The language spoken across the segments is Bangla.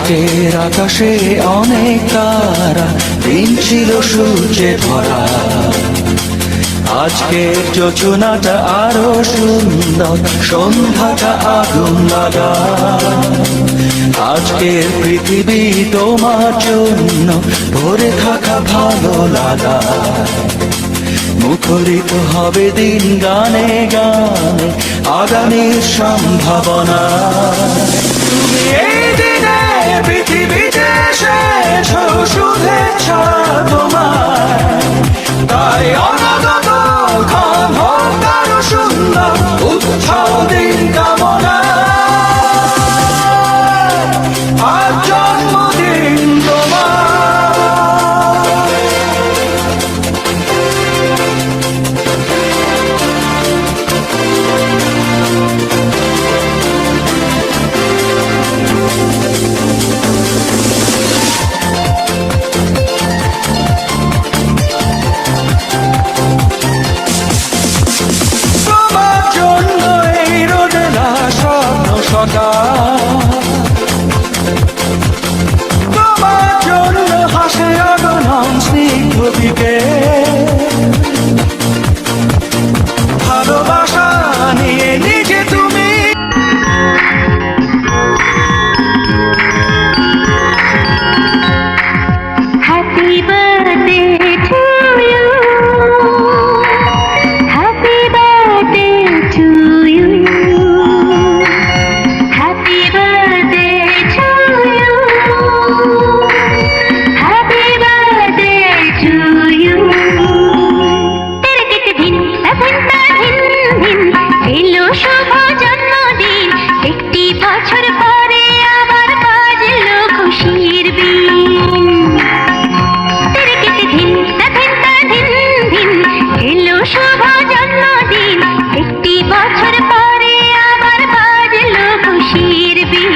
রাতের আকাশে অনেক তারা, দিন ছিল সূর্যে ভরা। আজকের যোজনাটা আরো সুন্দর, সন্ধ্যাটা আগুন লাগা। আজকের পৃথিবী তোমার জন্য ভরে থাকা ভালো লাগা। মুখরিত হবে দিন গানে গানে, আগামীর সম্ভাবনা। তুমি এই দিনে পৃথিবীতে এসেছো, শুভেচ্ছা তোমার। তাই অনাগত ক্ষণ হোক আরো সুন্দর, উৎসাহ দিন কামনা। আজ জন্মদিন তোমার। তোমার জন্য হাসে আগমন স্নিগ্ধ বিকেল। ভালোবাসা নিয়ে নিজে তুমি। Happy birthday to you, happy birthday to you, happy birthday to you, happy birthday to you. তেরে দিন দিন দিন এলো শুভ জন্মদিন, একটি বছর পরে আবার বাজলো খুশির বিন। শুভ জন্মদিন, একটি বছর পরে আবার বাজলো খুশির বিন।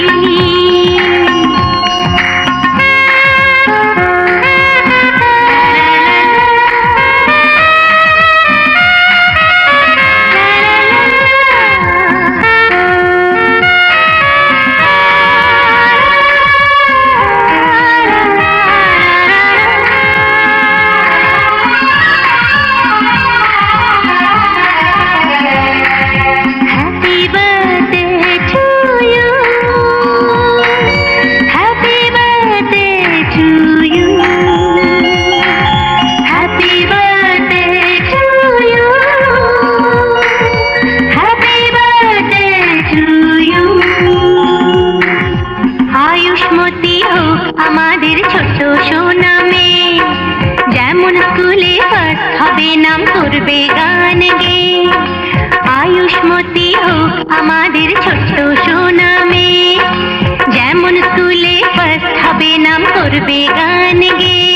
আমাদের ছোট সোনা মেয়ে, যেমন স্কুলে ফার্স্ট হবে নাম করবে গান গে। আয়ুষ্মতী হোক আমাদের ছোট সোনা মেয়ে, যেমন স্কুলে ফার্স্ট হবে নাম করবে গান গে।